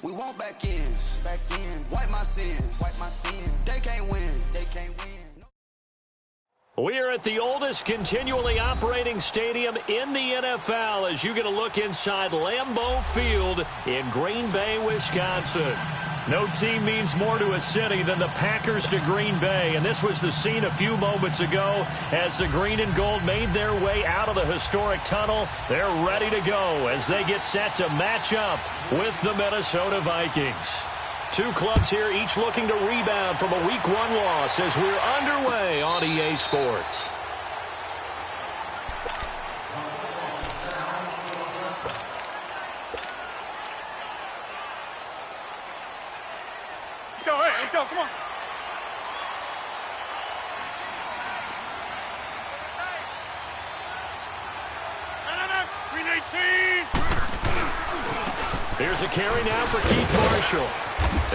We want back ends. Wipe my sins. They can't win. We are at the oldest continually operating stadium in the NFL as you get a look inside Lambeau Field in Green Bay, Wisconsin. No team means more to a city than the Packers to Green Bay, and this was the scene a few moments ago as the green and gold made their way out of the historic tunnel. They're ready to go as they get set to match up with the Minnesota Vikings. Two clubs here, each looking to rebound from a Week 1 loss as we're underway on EA Sports. Let's go, come on. Here's a carry now for Keith Marshall.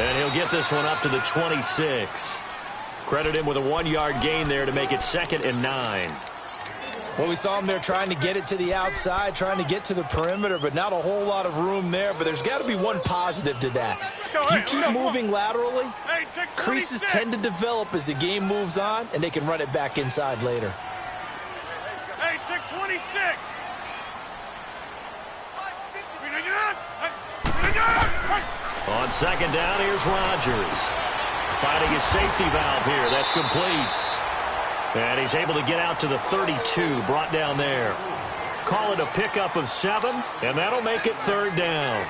And he'll get this one up to the 26. Credit him with a 1-yard gain there to make it 2nd and 9. Well, we saw him there trying to get it to the outside, trying to get to the perimeter, but not a whole lot of room there. But there's got to be one positive to that. If you keep moving laterally, creases tend to develop as the game moves on, and they can run it back inside later. Hey, check 26. On 2nd down, here's Rodgers. Finding his safety valve here. That's complete. And he's able to get out to the 32, brought down there. Call it a pickup of 7, and that'll make it 3rd down.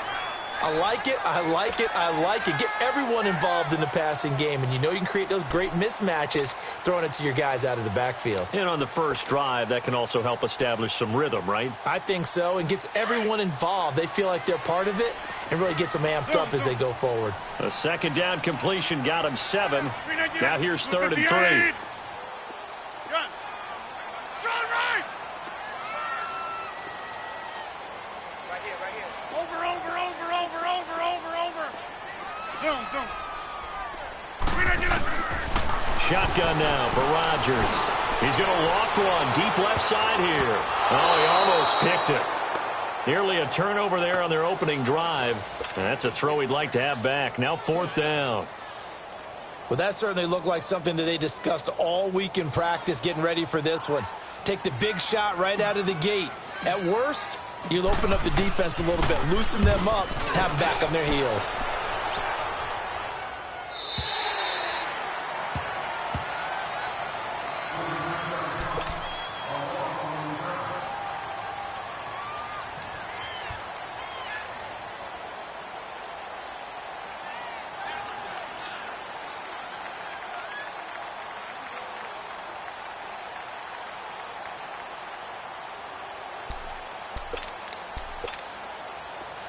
I like it, I like it, I like it. Get everyone involved in the passing game, and you know you can create those great mismatches throwing it to your guys out of the backfield. And on the first drive, that can also help establish some rhythm, right? I think so, and gets everyone involved. They feel like they're part of it, and really gets them amped up as they go forward. A 2nd down completion got him 7. Now here's 3rd and 3. Shotgun now for Rodgers. He's going to loft one deep left side here. Oh, he almost picked it. Nearly a turnover there on their opening drive. And that's a throw he'd like to have back. Now 4th down. Well, that certainly looked like something that they discussed all week in practice getting ready for this one. Take the big shot right out of the gate. At worst, you'll open up the defense a little bit, loosen them up, have them back on their heels.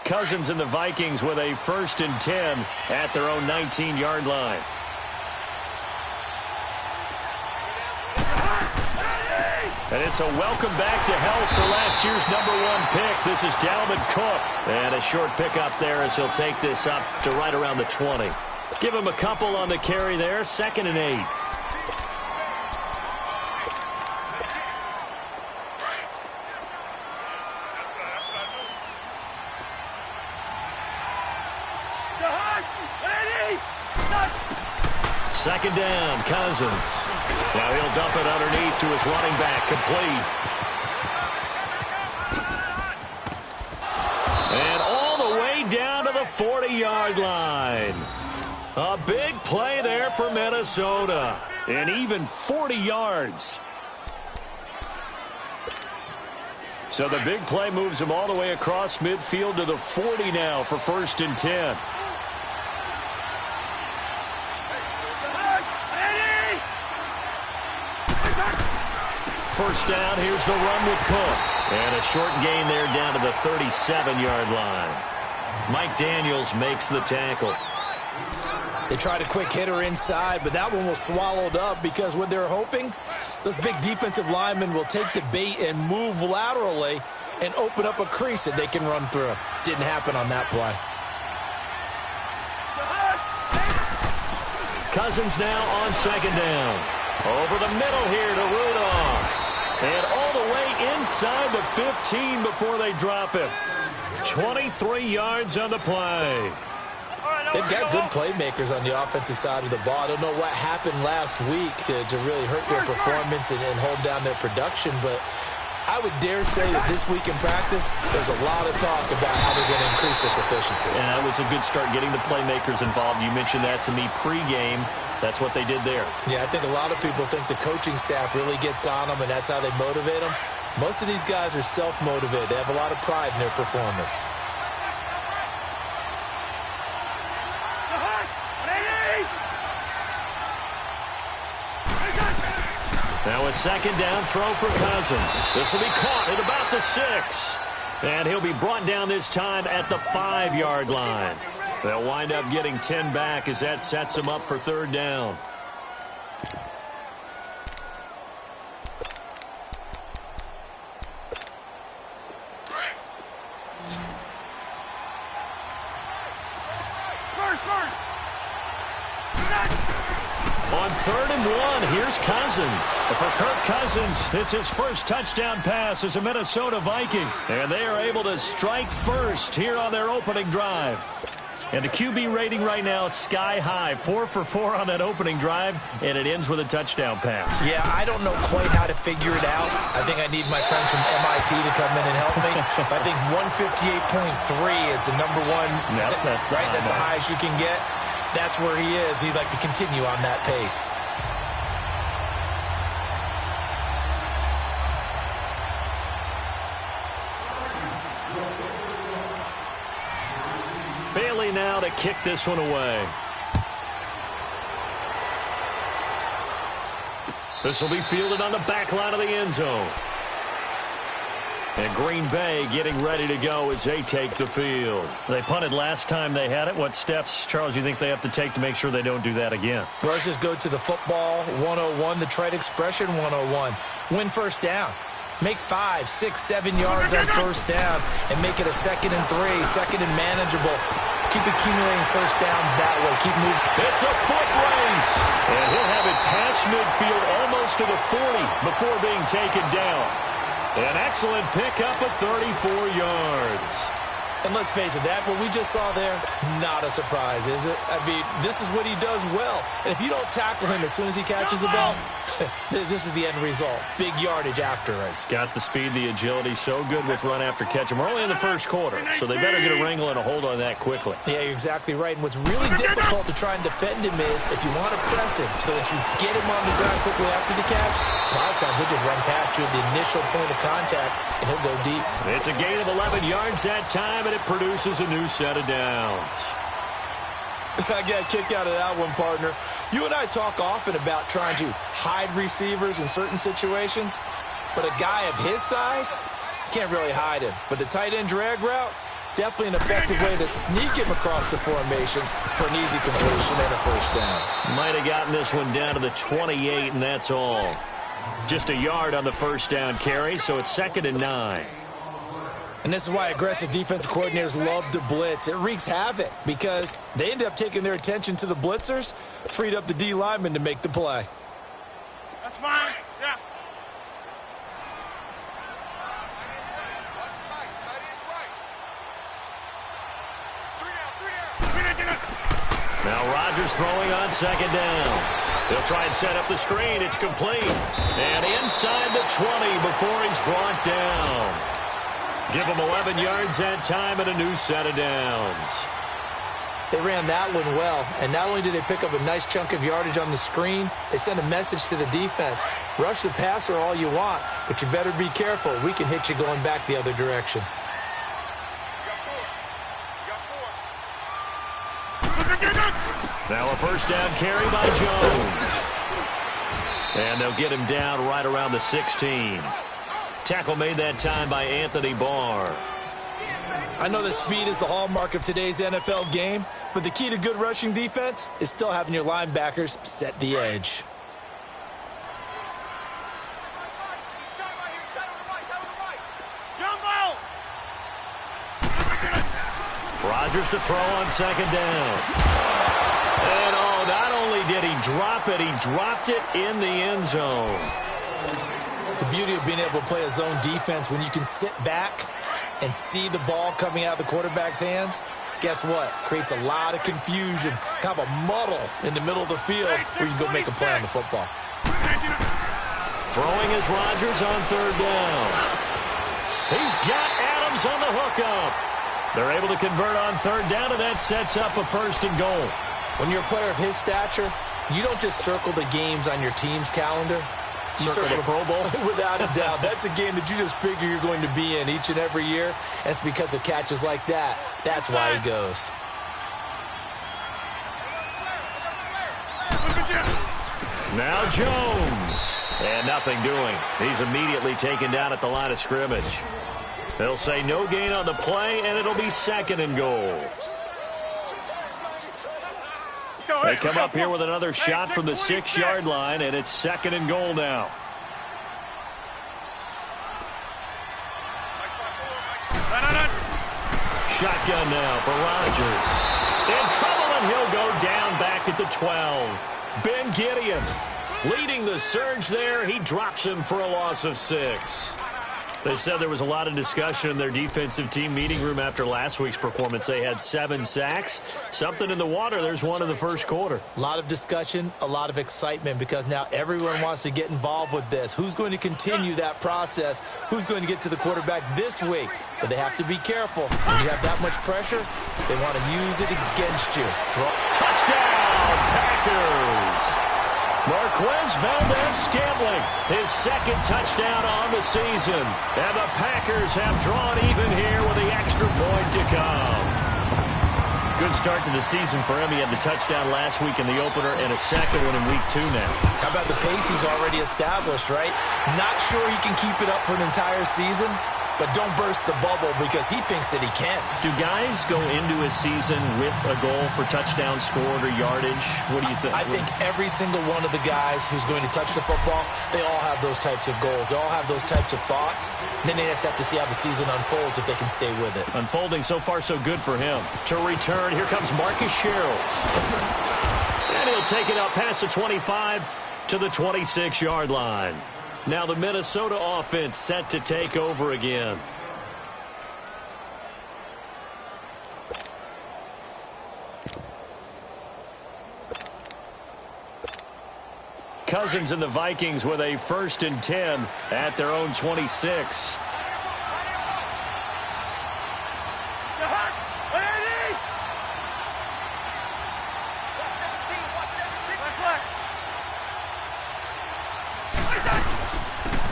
Cousins and the Vikings with a 1st and 10 at their own 19-yard line. And it's a welcome back to health for last year's #1 pick. This is Dalvin Cook. And a short pickup there as he'll take this up to right around the 20. Give him a couple on the carry there, 2nd and 8. Second down, Cousins. Now he'll dump it underneath to his running back, complete. And all the way down to the 40-yard line. A big play there for Minnesota. And even 40 yards. So the big play moves him all the way across midfield to the 40 now for 1st and 10. First down, here's the run with Cook. And a short gain there down to the 37-yard line. Mike Daniels makes the tackle. They tried a quick hitter inside, but that one was swallowed up because what they're hoping, those big defensive linemen will take the bait and move laterally and open up a crease that they can run through. Didn't happen on that play. Cousins now on 2nd down. Over the middle here to Rudolph. And all the way inside the 15 before they drop it. 23 yards on the play. They've got good playmakers on the offensive side of the ball. I don't know what happened last week to really hurt their performance and hold down their production, but I would dare say that this week in practice, there's a lot of talk about how they're going to increase their proficiency. And that was a good start, getting the playmakers involved. You mentioned that to me pregame. That's what they did there. Yeah, I think a lot of people think the coaching staff really gets on them, and that's how they motivate them. Most of these guys are self-motivated. They have a lot of pride in their performance. Now a second down throw for Cousins. This will be caught at about the 6. And he'll be brought down this time at the 5-yard line. They'll wind up getting 10 back as that sets them up for third down. On 3rd and 1, here's Cousins. For Kirk Cousins, it's his first touchdown pass as a Minnesota Viking. And they are able to strike first here on their opening drive. And the QB rating right now, sky high. 4 for 4 on that opening drive, and it ends with a touchdown pass. Yeah, I don't know quite how to figure it out. I think I need my friends from MIT to come in and help me. But I think 158.3 is the number one. Yep, that's right. That's the highest you can get. That's where he is. He'd like to continue on that pace. Bailey now to kick this one away. This will be fielded on the back line of the end zone. And Green Bay getting ready to go as they take the field. They punted last time they had it. What steps, Charles, you think they have to take to make sure they don't do that again? Well, let's just go to the football 101, the trade expression 101. Win first down. Make 5, 6, 7 yards on first down and make it a 2nd and 3, 2nd and manageable. Keep accumulating first downs that way. Keep moving. It's a foot race. And he'll have it past midfield almost to the 40 before being taken down. An excellent pickup of 34 yards. And let's face it, that what we just saw there, not a surprise, is it? I mean, this is what he does well. And if you don't tackle him as soon as he catches the ball, this is the end result. Big yardage after it. Got the speed, the agility, so good with run after catch. And we're only in the first quarter, so they better get a wrangle and a hold on that quickly. Yeah, you're exactly right. And what's really difficult to try and defend him is if you want to press him so that you get him on the ground quickly after the catch, a lot of times he'll just run past you at the initial point of contact, and he'll go deep. It's a gain of 11 yards that time, and it produces a new set of downs. I got a kick out of that one, partner. You and I talk often about trying to hide receivers in certain situations, but a guy of his size, can't really hide him. But the tight end drag route, definitely an effective way to sneak him across the formation for an easy completion and a first down. Might have gotten this one down to the 28, and that's all. Just a yard on the first down carry, so it's 2nd and 9. And this is why aggressive defensive coordinators love to blitz. It wreaks havoc because they end up taking their attention to the blitzers, freed up the D lineman to make the play. That's fine. Yeah. Now Rodgers throwing on 2nd down. He'll try and set up the screen. It's complete. And inside the 20 before he's brought down. Give him 11 yards that time and a new set of downs. They ran that one well, and not only did they pick up a nice chunk of yardage on the screen, they sent a message to the defense. Rush the passer all you want, but you better be careful. We can hit you going back the other direction. Now a first down carry by Jones. And they'll get him down right around the 16. Tackle made that time by Anthony Barr. I know that speed is the hallmark of today's NFL game, but the key to good rushing defense is still having your linebackers set the edge. Rodgers to throw on 2nd down. And not only did he drop it, he dropped it in the end zone. The beauty of being able to play a zone defense when you can sit back and see the ball coming out of the quarterback's hands guess what? Creates a lot of confusion, kind of a muddle in the middle of the field where you can go make a play on the football. Throwing is Rodgers on third down. He's got Adams on the hookup. They're able to convert on third down, and that sets up a first and goal. When you're a player of his stature, you don't just circle the games on your team's calendar. You circle the Pro Bowl. Without a doubt. That's a game that you just figure you're going to be in each and every year. And it's because of catches like that. That's why he goes. Now Jones. And nothing doing. He's immediately taken down at the line of scrimmage. They'll say no gain on the play, and it'll be second and goal. They come up here with another shot from the 6-yard line, and it's second and goal now. Shotgun now for Rodgers. In trouble, and he'll go down back at the 12. Ben Gideon leading the surge there. He drops him for a loss of 6. They said there was a lot of discussion in their defensive team meeting room after last week's performance. They had 7 sacks. Something in the water. There's one in the first quarter. A lot of discussion, a lot of excitement, because now everyone wants to get involved with this. Who's going to continue that process? Who's going to get to the quarterback this week? But they have to be careful. When you have that much pressure, they want to use it against you. Touchdown, Packers! Marquez Valdez-Scantling, his second touchdown on the season. And the Packers have drawn even here with the extra point to come. Good start to the season for him. He had the touchdown last week in the opener and a second one in week 2 now. How about the pace he's already established, right? Not sure he can keep it up for an entire season, but don't burst the bubble because he thinks that he can. Do guys go into a season with a goal for touchdown scored or yardage? What do you think? I think every single one of the guys who's going to touch the football, they all have those types of goals. They all have those types of thoughts. And then they just have to see how the season unfolds if they can stay with it. Unfolding so far so good for him. To return, here comes Marcus Sherrills. And he'll take it up past the 25 to the 26-yard line. Now the Minnesota offense set to take over again. Cousins and the Vikings with a 1st and 10 at their own 26.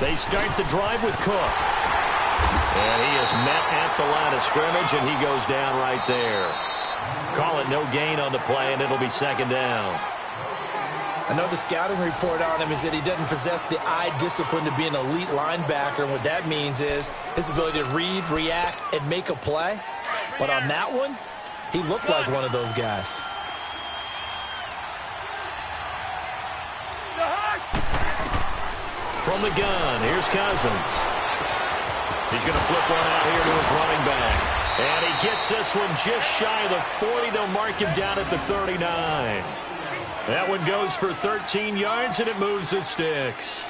They start the drive with Cook. And he is met at the line of scrimmage, and he goes down right there. Call it no gain on the play, and it'll be second down. I know the scouting report on him is that he doesn't possess the eye discipline to be an elite linebacker. And what that means is his ability to read, react, and make a play. But on that one, he looked like one of those guys. From the gun, here's Cousins. He's going to flip one out here to his running back. And he gets this one just shy of the 40. They'll mark him down at the 39. That one goes for 13 yards, and it moves the sticks.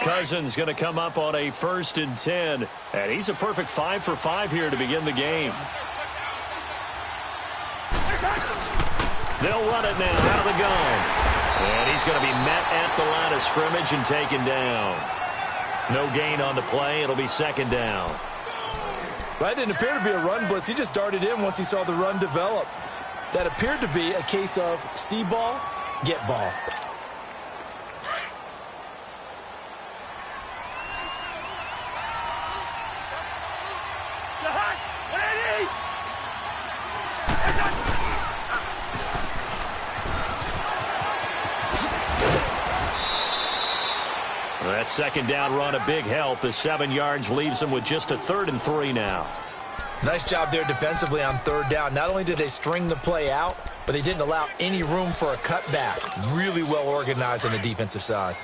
Cousins going to come up on a 1st and 10. And he's a perfect 5 for 5 here to begin the game. They'll run it now out of the gun. And he's going to be met at the line of scrimmage and taken down. No gain on the play. It'll be second down. That didn't appear to be a run blitz. He just darted in once he saw the run develop. That appeared to be a case of see ball, get ball. That second down run, a big help. The 7 yards leaves them with just a 3rd and 3 now. Nice job there defensively on 3rd down. Not only did they string the play out, but they didn't allow any room for a cutback. Really well organized on the defensive side.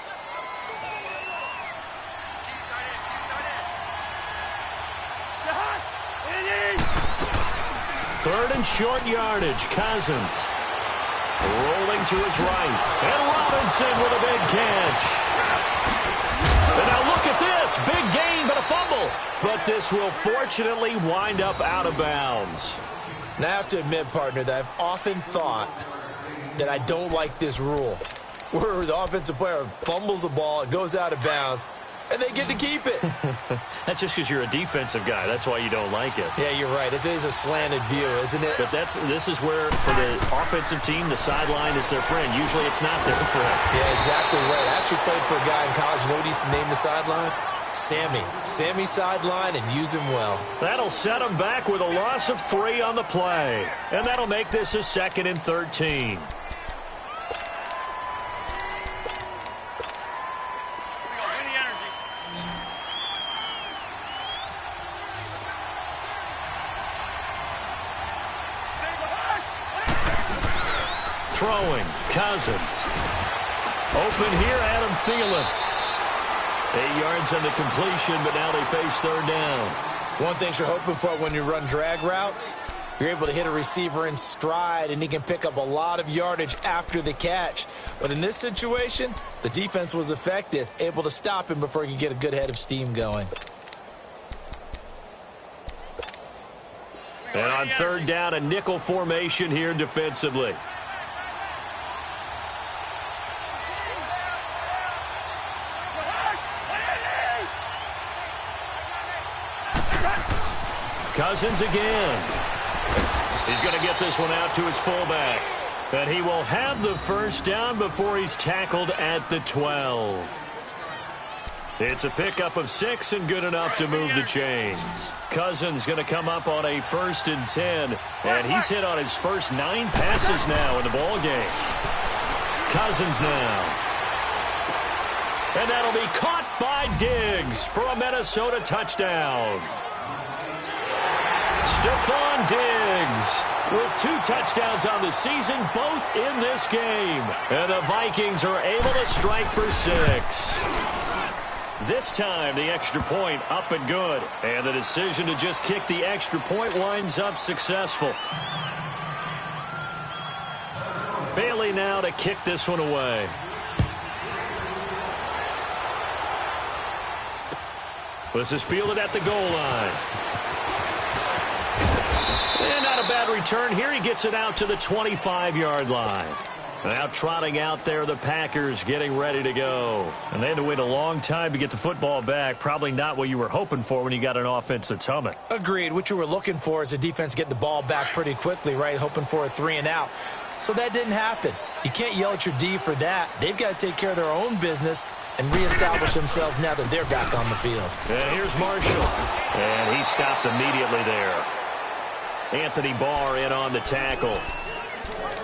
Third and short yardage. Cousins rolling to his right. And Robinson with a big catch. And now look at this. Big gain, but a fumble, but this will fortunately wind up out of bounds. Now, I have to admit, partner, that I've often thought that I don't like this rule, where the offensive player fumbles the ball, it goes out of bounds, and they get to keep it. That's just because you're a defensive guy. That's why you don't like it. Yeah, you're right. It is a slanted view, isn't it? But this is where, for the offensive team, the sideline is their friend. Usually it's not their friend. Yeah, exactly right. I actually played for a guy in college. You know what he used to name the sideline? Sammy. Sammy sideline, and use him well. That'll set him back with a loss of 3 on the play. And that'll make this a 2nd and 13. Throwing, Cousins. Open here, Adam Thielen. 8 yards on the completion, but now they face 3rd down. One thing you're hoping for when you run drag routes, you're able to hit a receiver in stride, and he can pick up a lot of yardage after the catch. But in this situation, the defense was effective, able to stop him before he could get a good head of steam going. And on 3rd down, a nickel formation here defensively. Cousins again. He's going to get this one out to his fullback. And he will have the 1st down before he's tackled at the 12. It's a pickup of 6 and good enough to move the chains. Cousins going to come up on a 1st and 10. And he's hit on his first 9 passes now in the ball game. Cousins now. And that'll be caught by Diggs for a Minnesota touchdown. Stephon Diggs with 2 touchdowns on the season, both in this game. And the Vikings are able to strike for 6. This time, the extra point up and good. And the decision to just kick the extra point winds up successful. Bailey now to kick this one away. This is fielded at the goal line. And not a bad return here. He gets it out to the 25-yard line. Now trotting out there, the Packers getting ready to go. And they had to wait a long time to get the football back. Probably not what you were hoping for when you got an offense that's humming. Agreed. What you were looking for is a defense get the ball back pretty quickly, right? Hoping for a 3 and out. So that didn't happen. You can't yell at your D for that. They've got to take care of their own business and reestablish themselves now that they're back on the field. And here's Marshall. And he stopped immediately there. Anthony Barr in on the tackle.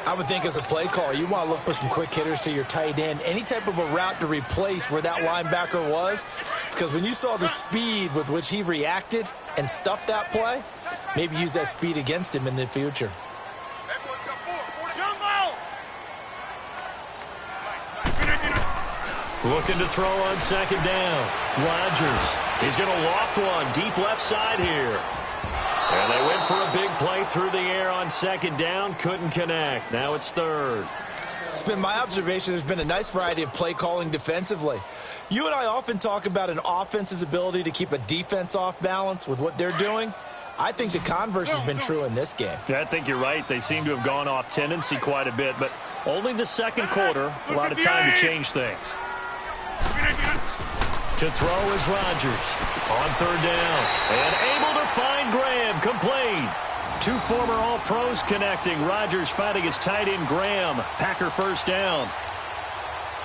I would think as a play call, you want to look for some quick hitters to your tight end. Any type of a route to replace where that linebacker was. Because when you saw the speed with which he reacted and stuffed that play, maybe use that speed against him in the future. Looking to throw on 2nd down. Rodgers. He's going to loft one deep left side here. And they went for a big play through the air on 2nd down. Couldn't connect. Now it's 3rd. It's been my observation there's been a nice variety of play calling defensively. You and I often talk about an offense's ability to keep a defense off balance with what they're doing. I think the converse has been true in this game. Yeah, I think you're right. They seem to have gone off tendency quite a bit, but only the 2nd quarter. A lot of time to change things. To throw is Rodgers on 3rd down. And able to find Graham. Complete. 2 former All-Pros connecting. Rodgers finding his tight end Graham. Packer 1st down.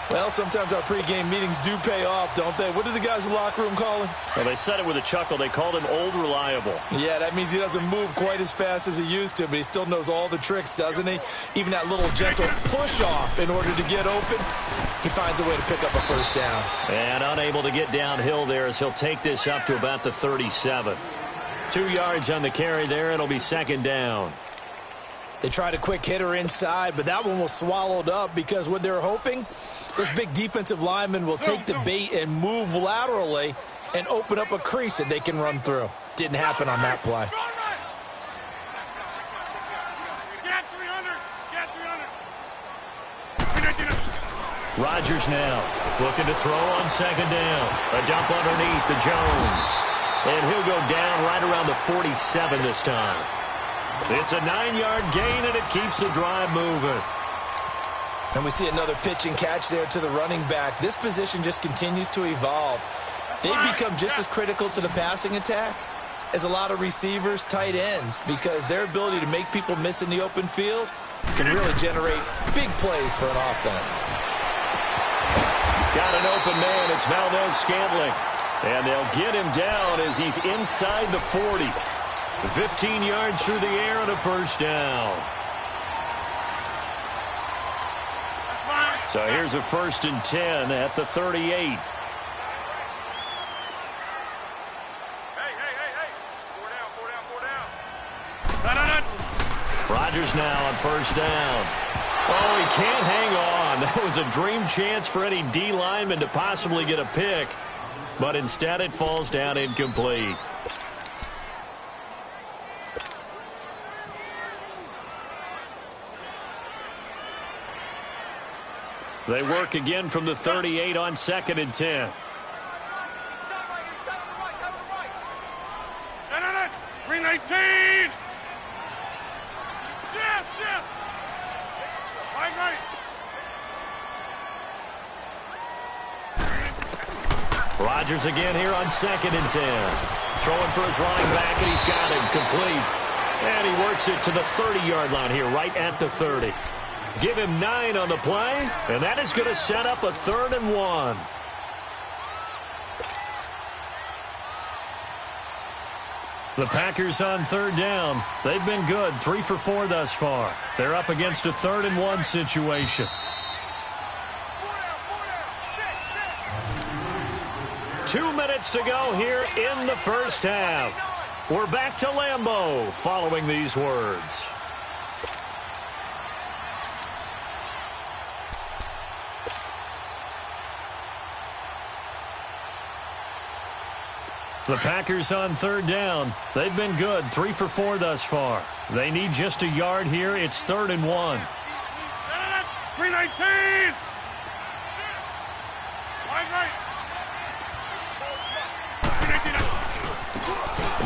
Well, sometimes our pregame meetings do pay off, don't they? What do the guys in the locker room call him? Well, they said it with a chuckle. They called him Old Reliable. Yeah, that means he doesn't move quite as fast as he used to, but he still knows all the tricks, doesn't he? Even that little gentle push-off in order to get open, he finds a way to pick up a 1st down. And unable to get downhill there as he'll take this up to about the 37. 2 yards on the carry there. It'll be 2nd down. They tried a quick hitter inside, but that one was swallowed up because what they're hoping, those big defensive linemen will take the bait and move laterally and open up a crease that they can run through. Didn't happen on that play. Rodgers now looking to throw on second down. A dump underneath to Jones. And he'll go down right around the 47 this time. It's a 9-yard gain, and it keeps the drive moving. And we see another pitch and catch there to the running back. This position just continues to evolve. They've become just as critical to the passing attack as a lot of receivers, tight ends, because their ability to make people miss in the open field can really generate big plays for an offense. Got an open man. It's Valdez-Scantling. And they'll get him down as he's inside the 40. 15 yards through the air and a first down. So here's a 1st and 10 at the 38. Hey. Four down. Rodgers now on first down. Oh, he can't hang on. That was a dream chance for any D lineman to possibly get a pick. But instead it falls down incomplete. They work again from the 38 on 2nd and 10. 319. Shift. Right. Rodgers again here on 2nd and 10. Throwing for his running back, and he's got him complete. And he works it to the 30-yard line here, right at the 30. Give him 9 on the play, and that is going to set up a 3rd and 1. The Packers on 3rd down. They've been good, 3 for 4 thus far. They're up against a 3rd and 1 situation. 2 minutes to go here in the first half. We're back to Lambeau following these words. The Packers on 3rd down. They've been good, 3 for 4 thus far. They need just a yard here. It's 3rd and 1. 319. Right.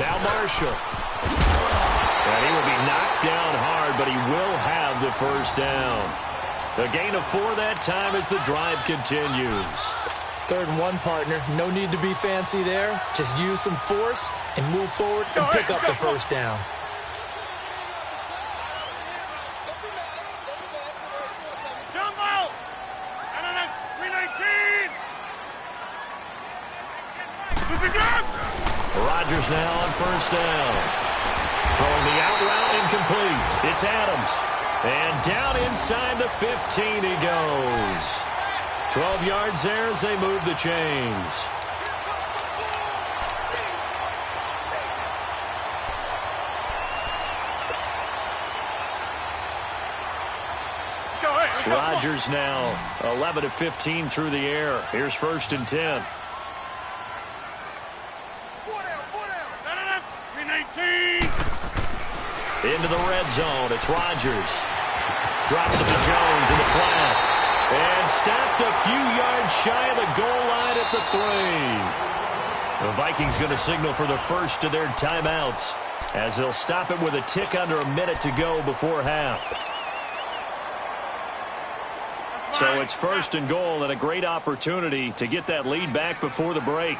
Now Marshall. And he will be knocked down hard, but he will have the first down. A gain of 4 that time as the drive continues. 3rd and 1, partner. No need to be fancy there. Just use some force and move forward and pick up the first down. Jumbo! 319! Rodgers now on first down. Throwing the out route incomplete. It's Adams. And down inside the 15 he goes. 12 yards there as they move the chains. Rodgers now 11 of 15 through the air. Here's 1st and 10. 319. Into the red zone. It's Rodgers. Drops it to Jones in the flat. And stopped a few yards shy of the goal line at the 3. The Vikings going to signal for the first of their timeouts as they'll stop it with a tick under a minute to go before half. So it's 1st and goal and a great opportunity to get that lead back before the break.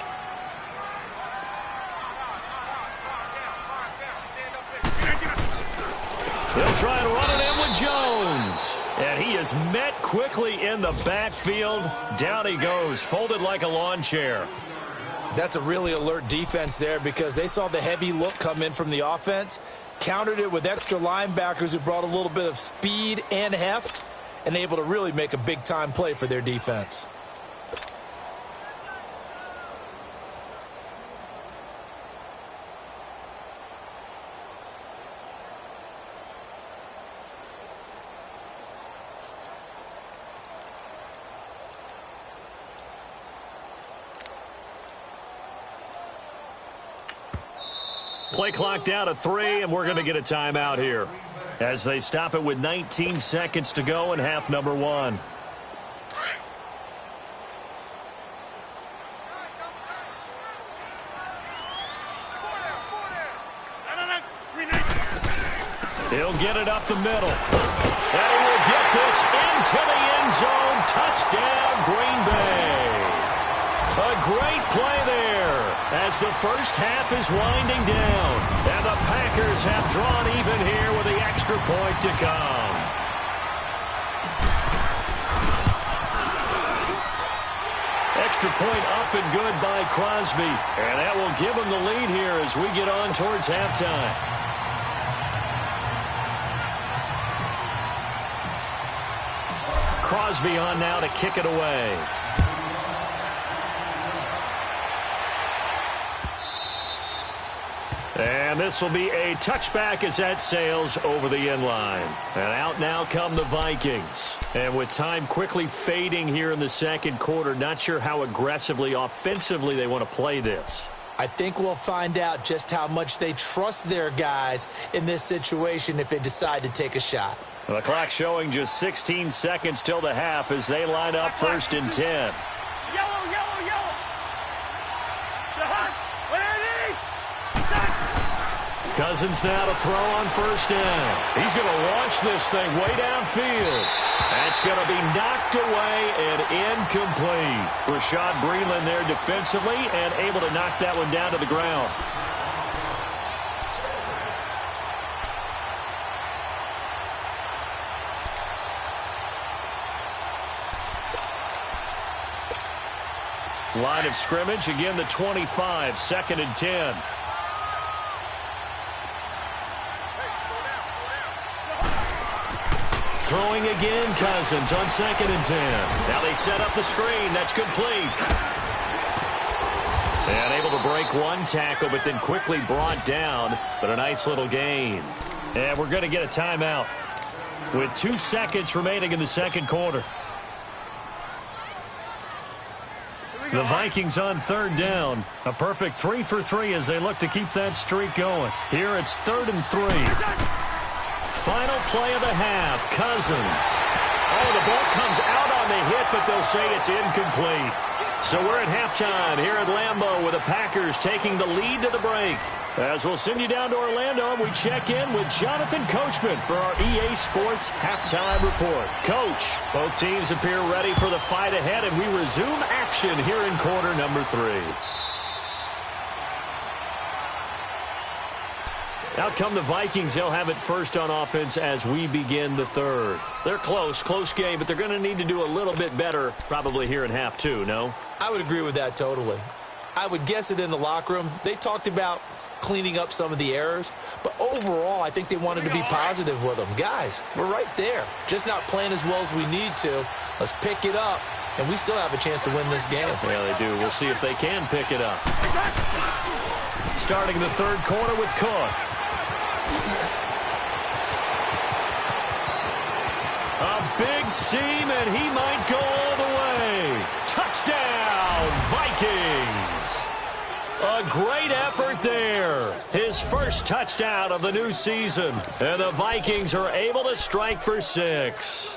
They'll try and run it in with Jones. And he is met quickly in the backfield. Down he goes, folded like a lawn chair. That's a really alert defense there because they saw the heavy look come in from the offense, countered it with extra linebackers who brought a little bit of speed and heft, and able to really make a big-time play for their defense. Play clock down to 3, and we're going to get a timeout here as they stop it with 19 seconds to go in half number 1. He'll get it up the middle. And he will get this into the end zone. Touchdown, Green Bay. A great play there as the first half is winding down. And the Packers have drawn even here with the extra point to come. Extra point up and good by Crosby. And that will give him the lead here as we get on towards halftime. Crosby on now to kick it away. And this will be a touchback as that sails over the end line. And out now come the Vikings. And with time quickly fading here in the second quarter, not sure how aggressively, offensively they want to play this. I think we'll find out just how much they trust their guys in this situation if they decide to take a shot. Well, the clock showing just 16 seconds till the half as they line up 1st and 10. Yellow, yellow, yellow. Cousins now to throw on 1st down. He's going to launch this thing way downfield. That's going to be knocked away and incomplete. Rashad Breeland there defensively and able to knock that one down to the ground. Line of scrimmage, again the 25, 2nd and 10. Throwing again, Cousins on 2nd and 10. Now they set up the screen. That's complete. And able to break one tackle, but then quickly brought down. But a nice little gain. And we're going to get a timeout with 2 seconds remaining in the second quarter. The Vikings on 3rd down. A perfect 3 for 3 as they look to keep that streak going. Here it's 3rd and 3. Final play of the half, Cousins. Oh, the ball comes out on the hit, but they'll say it's incomplete. So we're at halftime here at Lambeau with the Packers taking the lead to the break. As we'll send you down to Orlando, we check in with Jonathan Coachman for our EA Sports Halftime Report. Coach, both teams appear ready for the fight ahead, and we resume action here in quarter number 3. Out come the Vikings. They'll have it first on offense as we begin the third. They're close game, but they're going to need to do a little bit better probably here in half 2, no? I would agree with that totally. I would guess it in the locker room. They talked about cleaning up some of the errors, but overall I think they wanted to be positive with them. Guys, we're right there. Just not playing as well as we need to. Let's pick it up, and we still have a chance to win this game. Yeah, they do. We'll see if they can pick it up. Starting the third quarter with Cook. A big seam, and he might go all the way. Touchdown, Vikings. A great effort there. His first touchdown of the new season. And the Vikings are able to strike for 6.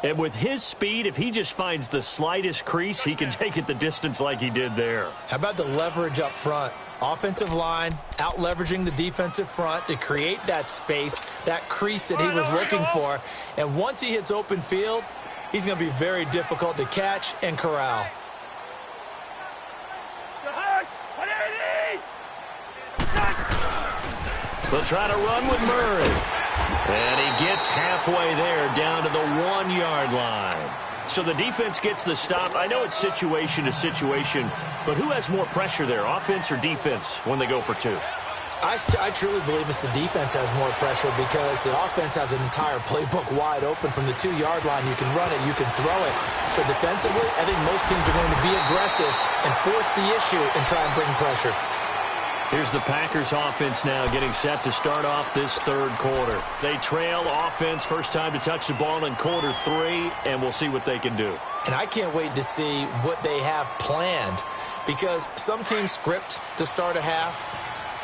And with his speed, if he just finds the slightest crease, he can take it the distance like he did there. How about the leverage up front? Offensive line out leveraging the defensive front to create that space, that crease that he was looking for. And once he hits open field, he's going to be very difficult to catch and corral. They'll try to run with Murray. And he gets halfway there down to the 1-yard line. So the defense gets the stop. I know it's situation to situation, but who has more pressure there, offense or defense, when they go for 2? I truly believe it's the defense has more pressure because the offense has an entire playbook wide open from the 2-yard line. You can run it, you can throw it. So defensively, I think most teams are going to be aggressive and force the issue and try and bring pressure. Here's the Packers offense now getting set to start off this third quarter. They trail offense, first time to touch the ball in quarter 3, and we'll see what they can do. And I can't wait to see what they have planned because some teams script to start a half.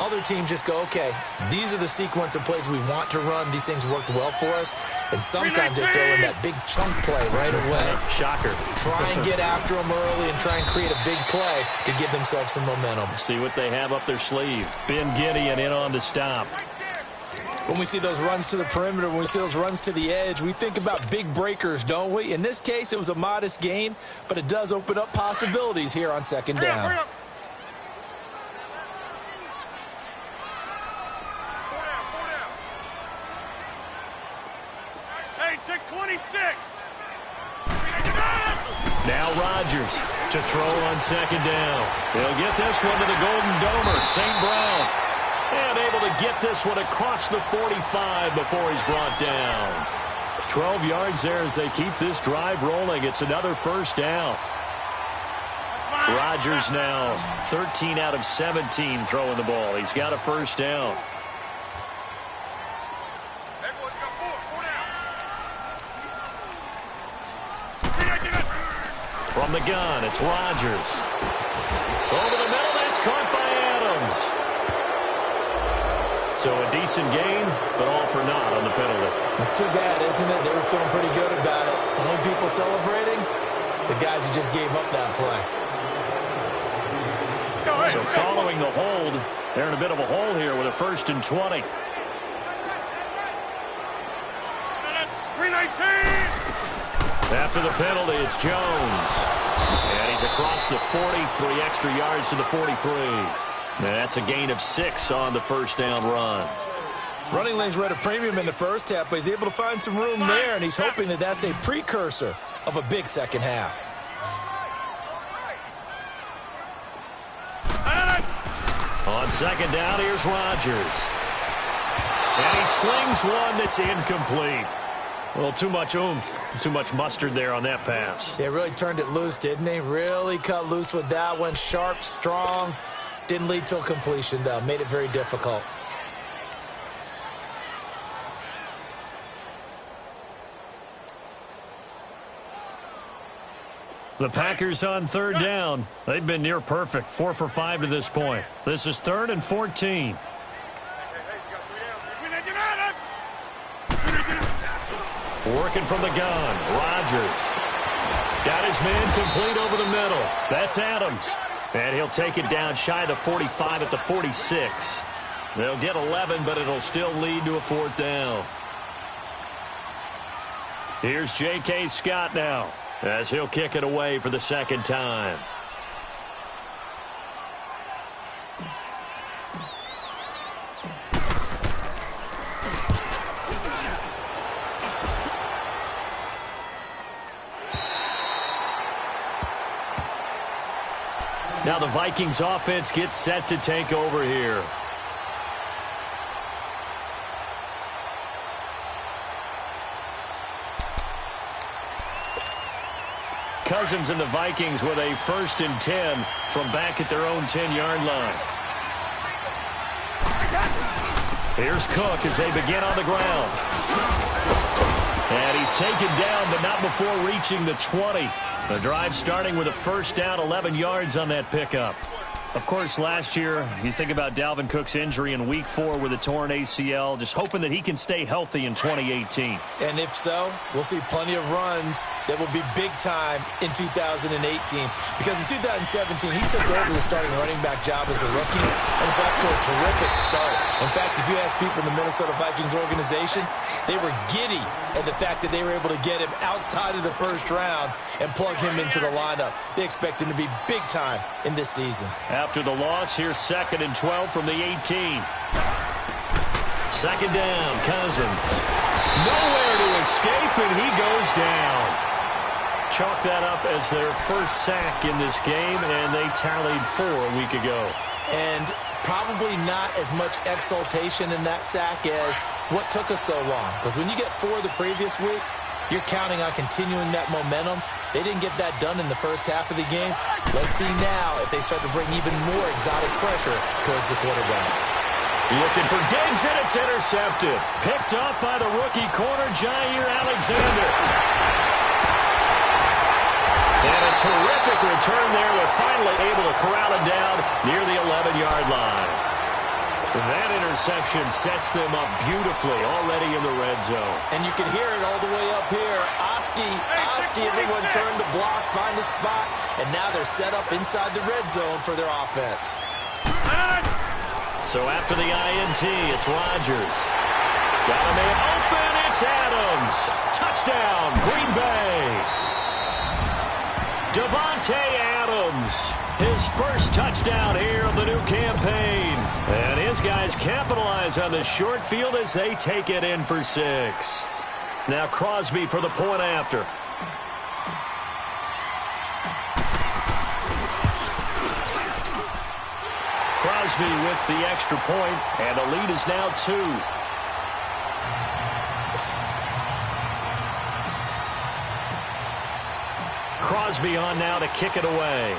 Other teams just go, okay, these are the sequence of plays we want to run. These things worked well for us. And sometimes they throw in that big chunk play right away. Shocker. Try and get after them early and try and create a big play to give themselves some momentum. See what they have up their sleeve. Ben Gideon in on the stop. When we see those runs to the perimeter, when we see those runs to the edge, we think about big breakers, don't we? In this case, it was a modest gain, but it does open up possibilities here on second down. Hurry up. Hey, check 26. Now Rodgers to throw on second down. He'll get this one to the Golden Domer, St. Brown. And able to get this one across the 45 before he's brought down. 12 yards there as they keep this drive rolling. It's another first down. Rodgers now 13 out of 17 throwing the ball. He's got a first down. From the gun, it's Rodgers. Over the middle, that's caught by Adams. So a decent gain, but all for naught on the penalty. It's too bad, isn't it? They were feeling pretty good about it. Only people celebrating, the guys who just gave up that play. So following the hold, they're in a bit of a hole here with a 1st and 20. 319. After the penalty, it's Jones. And he's across the 40, 3 extra yards to the 43. That's a gain of 6 on the first down run. Running lanes were at a premium in the first half, but he's able to find some room there, and he's hoping that that's a precursor of a big second half. On second down, here's Rodgers. And he slings one that's incomplete. A little too much oomph, too much mustard there on that pass. They really turned it loose, didn't they? Really cut loose with that one. Sharp, strong. Didn't lead to a completion, though. Made it very difficult. The Packers on third down. They've been near perfect, 4 for 5 to this point. This is 3rd and 14. Working from the gun, Rodgers. Got his man complete over the middle. That's Adams. And he'll take it down shy of the 45 at the 46. They'll get 11, but it'll still lead to a 4th down. Here's J.K. Scott now, as he'll kick it away for the 2nd time. Now the Vikings offense gets set to take over here. Cousins and the Vikings with a 1st and 10 from back at their own 10-yard line. Here's Cook as they begin on the ground. And he's taken down, but not before reaching the 20. The drive starting with a first down, 11 yards on that pickup. Of course, last year, you think about Dalvin Cook's injury in Week 4 with a torn ACL, just hoping that he can stay healthy in 2018. And if so, we'll see plenty of runs that will be big time in 2018. Because in 2017, he took over the starting running back job as a rookie and was off to a terrific start. In fact, if you ask people in the Minnesota Vikings organization, they were giddy at the fact that they were able to get him outside of the first round and plug him into the lineup. They expect him to be big time in this season. After the loss, here's 2nd and 12 from the 18. 2nd down, Cousins. Nowhere to escape, and he goes down. Chalk that up as their first sack in this game, and they tallied 4 a week ago. And probably not as much exultation in that sack as what took us so long. Because when you get 4 the previous week, you're counting on continuing that momentum. They didn't get that done in the first half of the game. Let's see now if they start to bring even more exotic pressure towards the quarterback. Looking for Diggs, and it's intercepted. Picked up by the rookie corner, Jair Alexander. And a terrific return there. They're finally able to corral him down near the 11-yard line. That interception sets them up beautifully already in the red zone. And you can hear it all the way up here. Oski, everyone turned to block, find a spot, and now they're set up inside the red zone for their offense. So after the INT, it's Rodgers. Got a man open. It's Adams. Touchdown, Green Bay. Davante Adams, his first touchdown here of the new campaign. And his guys capitalize on the short field as they take it in for 6. Now Crosby for the point after. Crosby with the extra point, and the lead is now 2. Crosby on now to kick it away.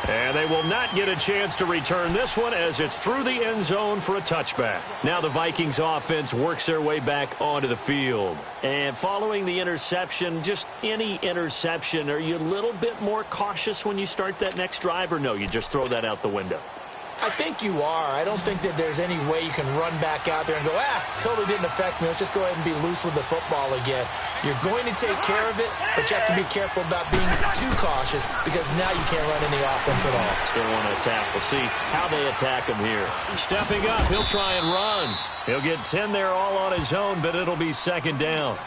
And they will not get a chance to return this one as it's through the end zone for a touchback. Now the Vikings offense works their way back onto the field. And following the interception, just any interception, are you a little bit more cautious when you start that next drive, or no, you just throw that out the window? I think you are. I don't think that there's any way you can run back out there and go, totally didn't affect me. Let's just go ahead and be loose with the football again. You're going to take care of it, but you have to be careful about being too cautious because now you can't run any offense at all. Still want to attack. We'll see how they attack him here. Stepping up, he'll try and run. He'll get 10 there all on his own, but it'll be second down.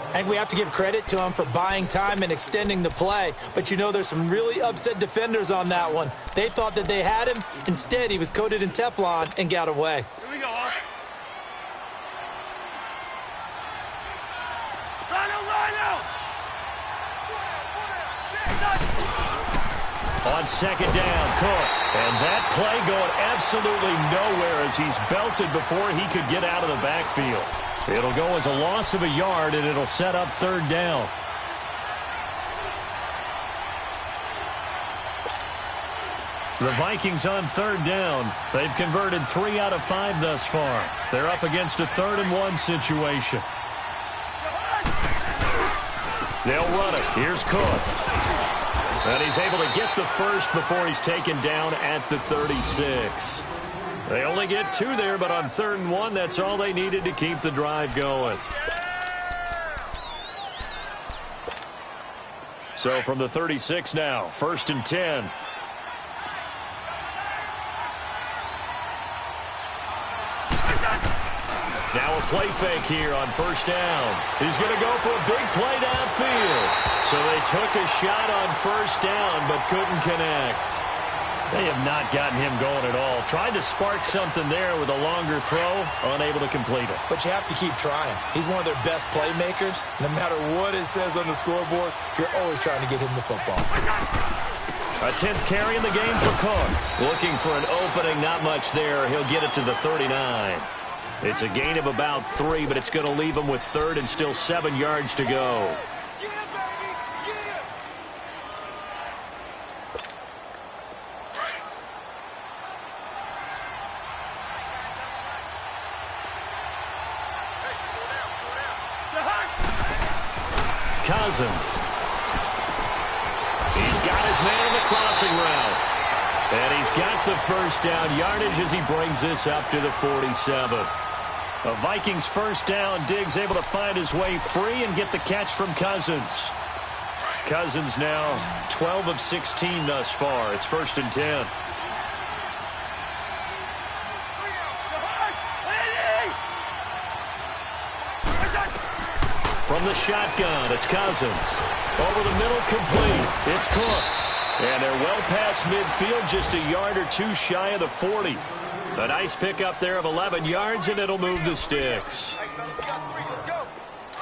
I think we have to give credit to him for buying time and extending the play. But, you know, there's some really upset defenders on that one. They thought that they had him. Instead, he was coated in Teflon and got away. Here we go. Rhino! On second down, Cook. And that play going absolutely nowhere as he's belted before he could get out of the backfield. It'll go as a loss of a yard, and it'll set up third down. The Vikings on third down. They've converted 3 out of 5 thus far. They're up against a 3rd-and-1 situation. They'll run it. Here's Cook. And he's able to get the first before he's taken down at the 36. They only get 2 there, but on 3rd and 1, that's all they needed to keep the drive going. So from the 36 now, 1st and 10. Now a play fake here on 1st down. He's going to go for a big play downfield. So they took a shot on 1st down, but couldn't connect. They have not gotten him going at all. Tried to spark something there with a longer throw, unable to complete it. But you have to keep trying. He's one of their best playmakers. No matter what it says on the scoreboard, you're always trying to get him the football. A 10th carry in the game for Cook. Looking for an opening, not much there. He'll get it to the 39. It's a gain of about 3, but it's going to leave him with 3rd and still 7 yards to go. Cousins. He's got his man on the crossing route. And he's got the 1st down yardage as he brings this up to the 47. A Vikings 1st down. Diggs able to find his way free and get the catch from Cousins. Cousins now 12 of 16 thus far. It's 1st and 10. From the shotgun, it's Cousins. Over the middle, complete. It's Cook. And they're well past midfield, just a yard or 2 shy of the 40. A nice pickup there of 11 yards, and it'll move the sticks.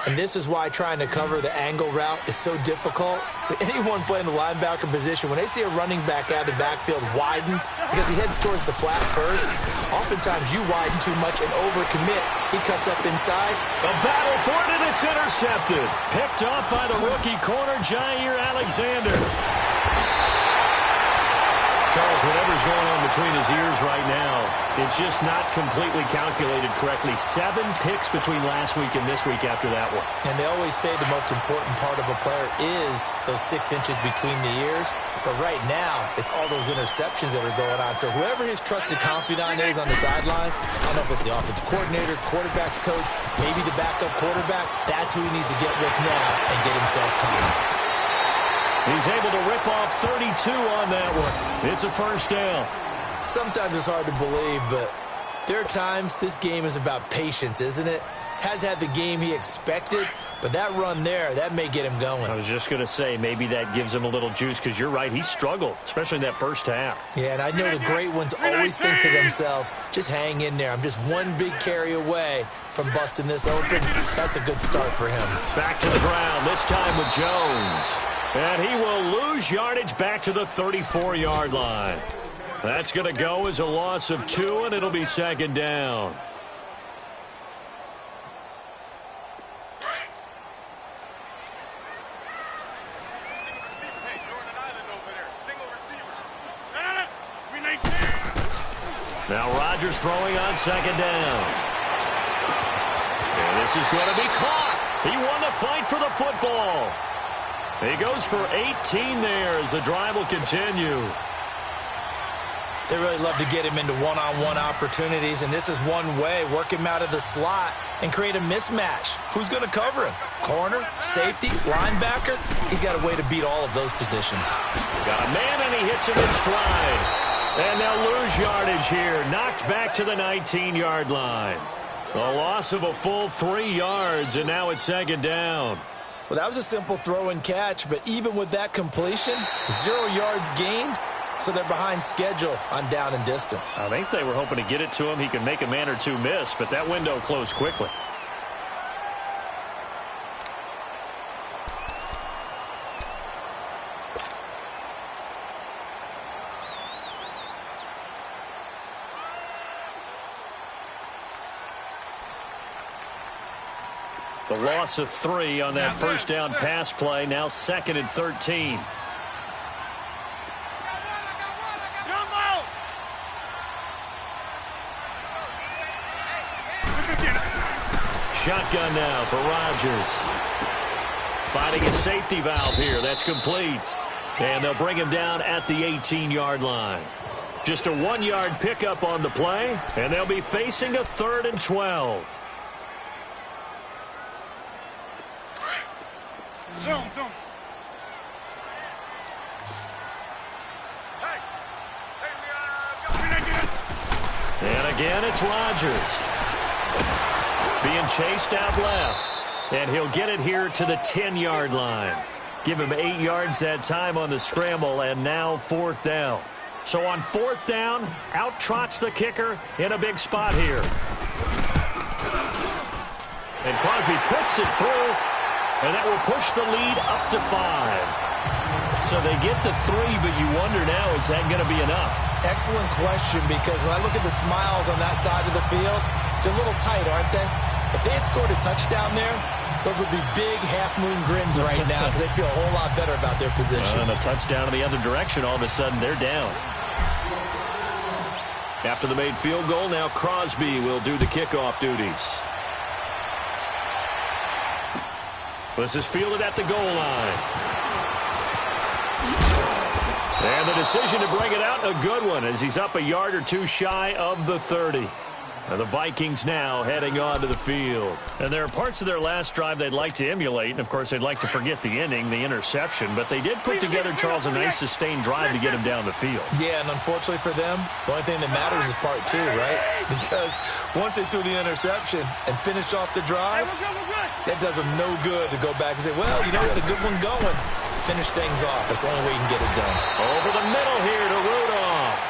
And this is why trying to cover the angle route is so difficult. Anyone playing the linebacker position, when they see a running back out of the backfield widen because he heads towards the flat first, oftentimes you widen too much and overcommit. He cuts up inside. A battle for it, and it's intercepted. Picked off by the rookie corner, Jair Alexander. Charles, whatever's going on between his ears right now, it's just not completely calculated correctly. 7 picks between last week and this week after that one. And they always say the most important part of a player is those 6 inches between the ears. But right now, it's all those interceptions that are going on. So whoever his trusted confidant is on the sidelines, I don't know if it's the offensive coordinator, quarterback's coach, maybe the backup quarterback, that's who he needs to get with now and get himself calm. He's able to rip off 32 on that one. It's a 1st down. Sometimes it's hard to believe, but there are times this game is about patience, isn't it? Has had the game he expected, but that run there, that may get him going. I was just going to say, maybe that gives him a little juice, because you're right, he struggled, especially in that first half. Yeah, and I know the great ones always think to themselves, just hang in there. I'm just one big carry away from busting this open. That's a good start for him. Back to the ground, this time with Jones. And he will lose yardage back to the 34-yard line. That's going to go as a loss of 2, and it'll be second down. Now Rodgers throwing on second down. And this is going to be caught. He won the fight for the football. He goes for 18 there as the drive will continue. They really love to get him into one-on-one opportunities, and this is one way. Work him out of the slot and create a mismatch. Who's going to cover him? Corner, safety, linebacker? He's got a way to beat all of those positions. Got a man, and he hits him in stride. And they'll lose yardage here. Knocked back to the 19-yard line. A loss of a full 3 yards, and now it's second down. Well, that was a simple throw and catch, but even with that completion, 0 yards gained, so they're behind schedule on down and distance. I think they were hoping to get it to him. He could make a man or two miss, but that window closed quickly. The loss of 3 on that first down pass play. Now 2nd and 13. Shotgun now for Rodgers. Finding a safety valve here. That's complete. And they'll bring him down at the 18-yard line. Just a 1-yard pickup on the play, and they'll be facing a 3rd and 12. Zoom. And again, it's Rodgers. Being chased out left. And he'll get it here to the 10-yard line. Give him 8 yards that time on the scramble, and now 4th down. So on 4th down, out trots the kicker in a big spot here. And Crosby puts it through, and that will push the lead up to 5. So they get the 3, but you wonder now, is that going to be enough? Excellent question, because when I look at the smiles on that side of the field, they're a little tight, aren't they? If they had scored a touchdown there, those would be big half-moon grins right now because they feel a whole lot better about their position. And a touchdown in the other direction, all of a sudden they're down. After the made field goal, now Crosby will do the kickoff duties. This is fielded at the goal line. And the decision to bring it out, a good one, as he's up a yard or two shy of the 30. And the Vikings now heading on to the field. And there are parts of their last drive they'd like to emulate. And, of course, they'd like to forget the inning, the interception. But they did put together, Charles, a nice sustained drive to get him down the field. Yeah, and unfortunately for them, the only thing that matters is part 2, right? Because once they threw the interception and finished off the drive, that does them no good to go back and say, well, you know, we had a good one going. Finish things off. That's the only way you can get it done. Over the middle here to Rudolph.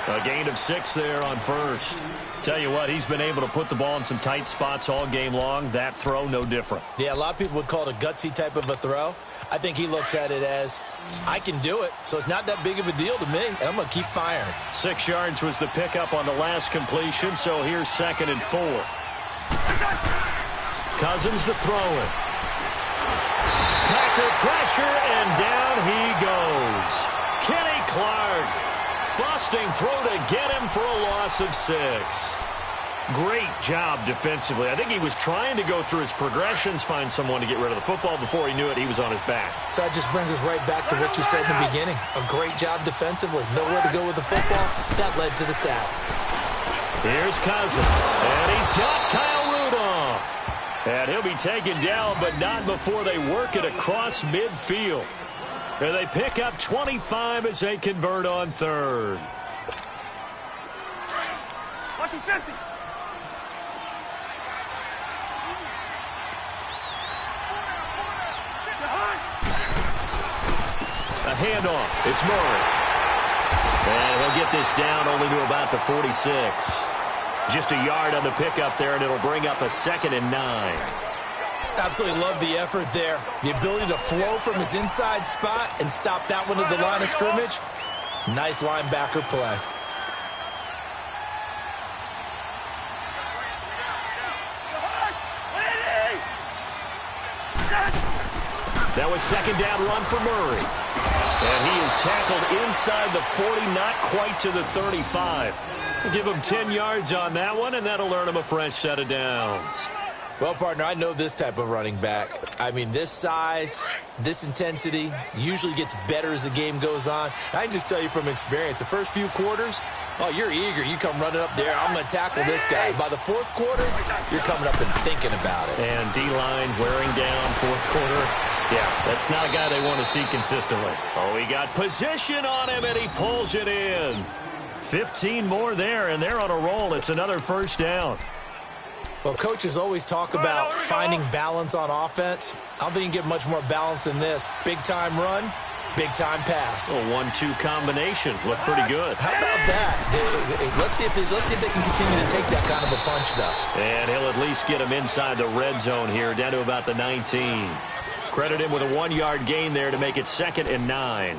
A gain of 6 there on first. Tell you what, he's been able to put the ball in some tight spots all game long. That throw, no different. Yeah, a lot of people would call it a gutsy type of a throw. I think he looks at it as, I can do it, so it's not that big of a deal to me, and I'm going to keep firing. 6 yards was the pickup on the last completion, so here's 2nd and 4. Cousins to throw it. Packer pressure, and down he goes. Kenny Clark. Busting throw to get him for a loss of 6. Great job defensively. I think he was trying to go through his progressions, find someone to get rid of the football. Before he knew it, he was on his back. So that just brings us right back to what you said in the beginning. A great job defensively. Nowhere to go with the football. That led to the sack. Here's Cousins. And he's got Kyle Rudolph. And he'll be taken down, but not before they work it across midfield. And they pick up 25 as they convert on 3rd. Copy 50. A handoff. It's Murray. And he'll get this down only to about the 46. Just a yard on the pickup there, and it'll bring up a 2nd and 9. Absolutely love the effort there. The ability to flow from his inside spot and stop that one at the line of scrimmage. Nice linebacker play. That was 2nd down run for Murray. And he is tackled inside the 40, not quite to the 35. We'll give him 10 yards on that one, and that'll earn him a fresh set of downs. Well, partner, I know this type of running back. I mean, this size, this intensity usually gets better as the game goes on. I can just tell you from experience, the first few quarters, oh, you're eager. You come running up there, I'm going to tackle this guy. By the 4th quarter, you're coming up and thinking about it. And D-line wearing down 4th quarter. Yeah, that's not a guy they want to see consistently. Oh, he got position on him, and he pulls it in. 15 more there, and they're on a roll. It's another first down. Well, coaches always talk about finding balance on offense. I don't think you can get much more balance than this. Big-time run, big-time pass. A 1-2 combination. Looked pretty good. How about that? Let's see if they can continue to take that kind of a punch, though. And he'll at least get him inside the red zone here, down to about the 19. Credit him with a 1-yard gain there to make it 2nd and 9.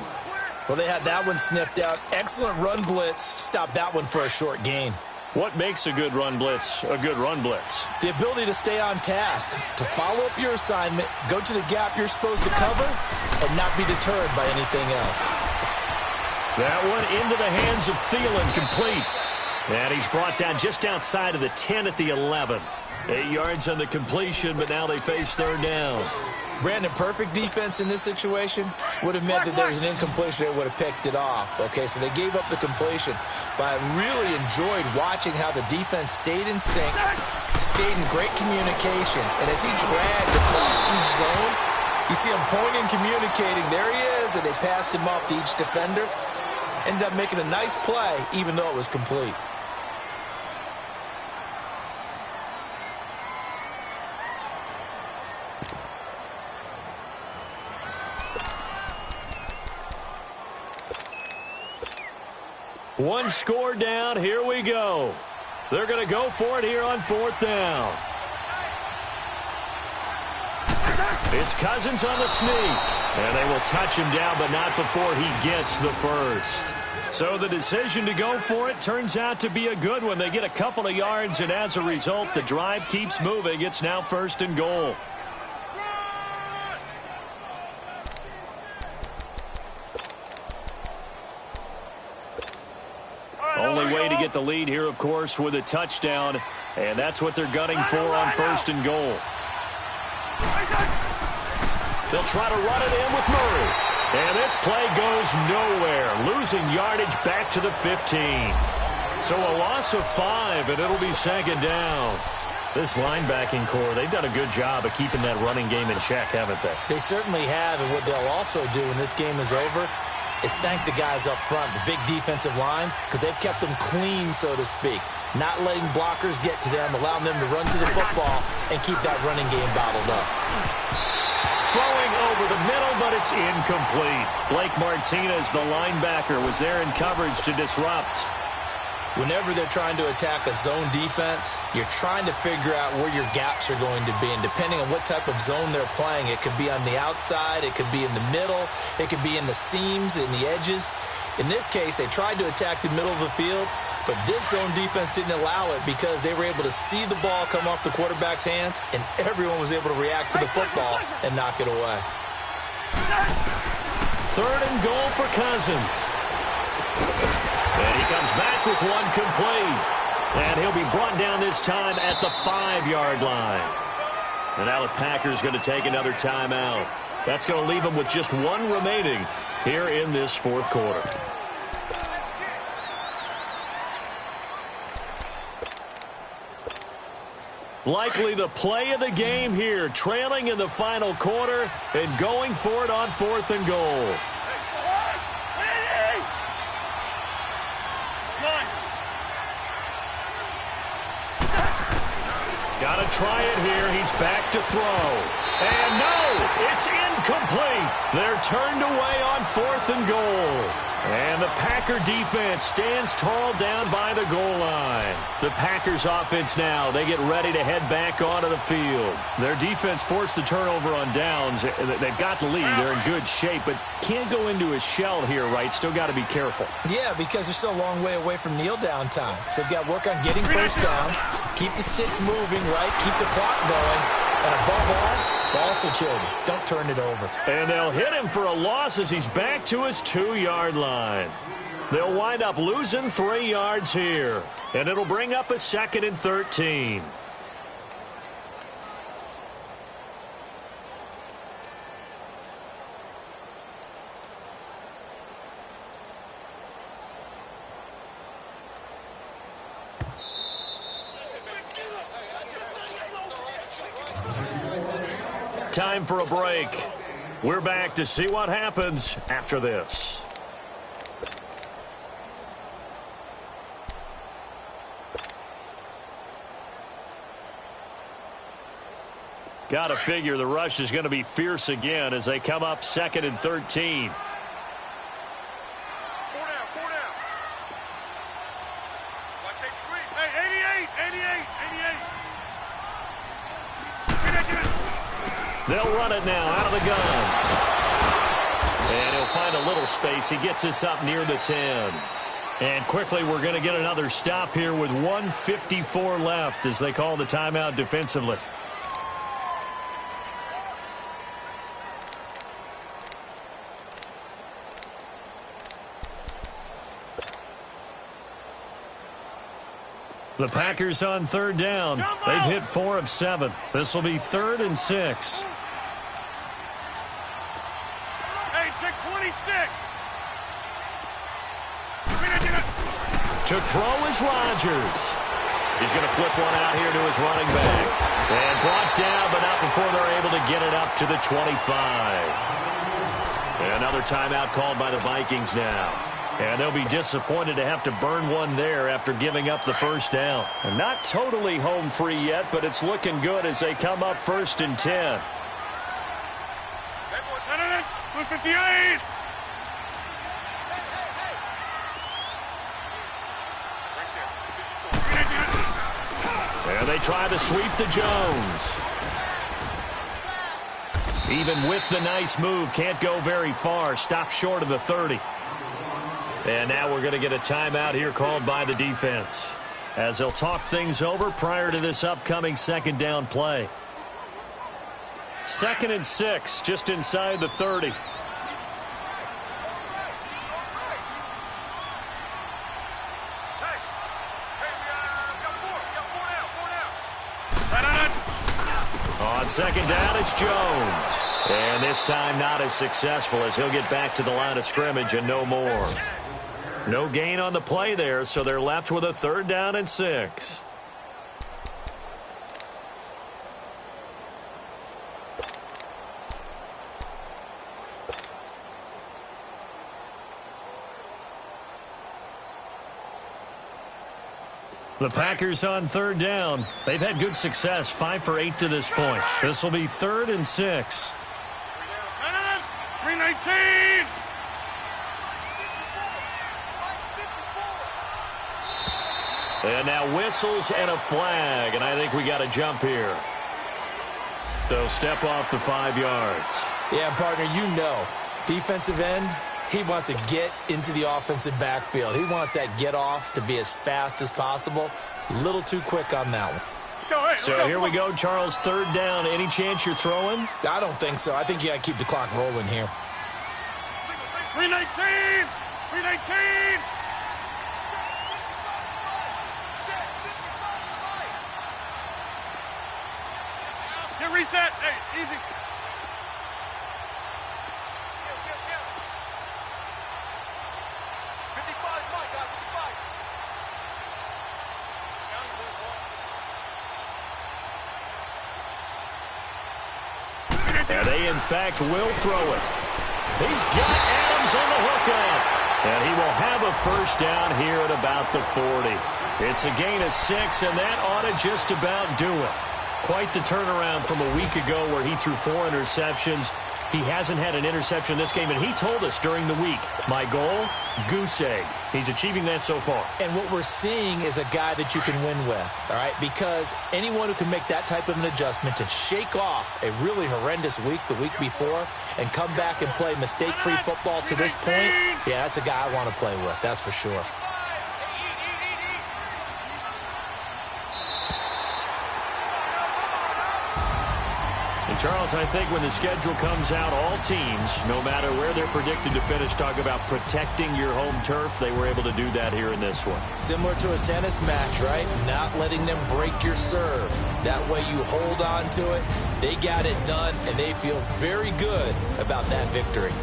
Well, they had that one sniffed out. Excellent run blitz. Stop that one for a short gain. What makes a good run blitz a good run blitz? The ability to stay on task, to follow up your assignment, go to the gap you're supposed to cover, and not be deterred by anything else. That one into the hands of Thielen, complete. And he's brought down just outside of the 10 at the 11. 8 yards on the completion, but now they face 3rd down. Brandon, perfect defense in this situation would have meant that there was an incompletion that would have picked it off. Okay, so they gave up the completion. But I really enjoyed watching how the defense stayed in sync, stayed in great communication. And as he dragged across each zone, you see him pointing, communicating. There he is, and they passed him off to each defender. Ended up making a nice play, even though it was complete. One score down. Here we go. They're going to go for it here on 4th down. It's Cousins on the sneak. And they will touch him down, but not before he gets the first. So the decision to go for it turns out to be a good one. They get a couple of yards, and as a result, the drive keeps moving. It's now 1st and goal. Only way to get the lead here, of course, with a touchdown. And that's what they're gunning for on 1st and goal. They'll try to run it in with Murray. And this play goes nowhere. Losing yardage back to the 15. So a loss of 5, and it'll be 2nd down. This linebacking core, they've done a good job of keeping that running game in check, haven't they? They certainly have, and what they'll also do when this game is over is thank the guys up front, the big defensive line, because they've kept them clean, so to speak. Not letting blockers get to them, allowing them to run to the football and keep that running game bottled up. Throwing over the middle, but it's incomplete. Blake Martinez, the linebacker, was there in coverage to disrupt. Whenever they're trying to attack a zone defense, you're trying to figure out where your gaps are going to be. And depending on what type of zone they're playing, it could be on the outside, it could be in the middle, it could be in the seams, in the edges. In this case, they tried to attack the middle of the field, but this zone defense didn't allow it because they were able to see the ball come off the quarterback's hands, and everyone was able to react to the football and knock it away. 3rd and goal for Cousins. And he comes back with one complete. And he'll be brought down this time at the 5-yard line. And now the Packers going to take another timeout. That's going to leave them with just one remaining here in this 4th quarter. Likely the play of the game here, trailing in the final quarter and going for it on 4th and goal. Got to try it here. He's back to throw. And no, it's incomplete. They're turned away on 4th and goal. And the Packer defense stands tall down by the goal line. The Packers offense now, they get ready to head back onto the field. Their defense forced the turnover on downs. They've got the lead. They're in good shape, but can't go into a shell here, right? Still got to be careful. Yeah, because they're still a long way away from kneel down time. So they've got to work on getting first downs, keep the sticks moving, right? Keep the clock going. And above all, ball security. Don't turn it over. And they'll hit him for a loss as he's back to his 2-yard line. They'll wind up losing 3 yards here. And it'll bring up a 2nd and 13. Time for a break. We're back to see what happens after this. Got to figure the rush is going to be fierce again as they come up 2nd and 13. 4 down. Watch 83. Hey, 88. They'll run it now out of the gun. And he'll find a little space. He gets us up near the 10. And quickly we're going to get another stop here with 1:54 left as they call the timeout defensively. The Packers on 3rd down. They've hit 4 of 7. This will be 3rd and 6. Hey, check 26. To throw is Rodgers. He's going to flip one out here to his running back. And brought down, but not before they're able to get it up to the 25. Another timeout called by the Vikings now. And they'll be disappointed to have to burn one there after giving up the first down. And not totally home free yet, but it's looking good as they come up 1st and 10. 158. And they try to sweep to Jones. Even with the nice move, can't go very far. Stop short of the 30. And now we're going to get a timeout here called by the defense as they'll talk things over prior to this upcoming 2nd down play. 2nd and 6, just inside the 30. On 2nd down, it's Jones. And this time not as successful as he'll get back to the line of scrimmage and no more. No gain on the play there, so they're left with a 3rd down and 6. The Packers on 3rd down. They've had good success, 5 for 8 to this point. This will be 3rd and 6. 319. And now whistles and a flag, and I think we got a jump here. So step off the 5 yards. Yeah, partner, you know, defensive end, he wants to get into the offensive backfield. He wants that get off to be as fast as possible. A little too quick on that one. So here we go, Charles, 3rd down. Any chance you're throwing? I don't think so. I think you got to keep the clock rolling here. 319. 319. Get reset. Hey, easy. And they, in fact, will throw it. He's got Adams on the hookup. And he will have a 1st down here at about the 40. It's a gain of 6, and that ought to just about do it. Quite the turnaround from a week ago where he threw 4 interceptions. He hasn't had an interception this game, and he told us during the week, my goal, goose egg. He's achieving that so far. And what we're seeing is a guy that you can win with, all right? Because anyone who can make that type of an adjustment to shake off a really horrendous week the week before and come back and play mistake-free football to this point, yeah, that's a guy I want to play with, that's for sure. And Charles, I think when the schedule comes out, all teams, no matter where they're predicted to finish, talk about protecting your home turf. They were able to do that here in this one. Similar to a tennis match, right? Not letting them break your serve. That way you hold on to it. They got it done, and they feel very good about that victory.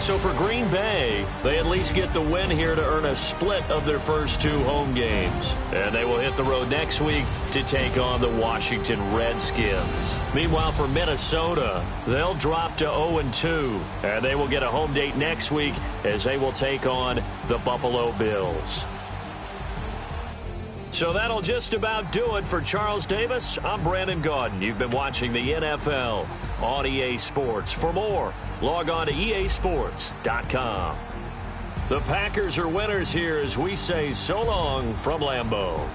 So for Green Bay, they at least get the win here to earn a split of their first 2 home games. And they will hit the road next week to take on the Washington Redskins. Meanwhile, for Minnesota, they'll drop to 0-2. And they will get a home date next week as they will take on the Buffalo Bills. So that'll just about do it for Charles Davis. I'm Brandon Gaudin. You've been watching the NFL on EA Sports. For more, log on to easports.com. The Packers are winners here as we say so long from Lambeau.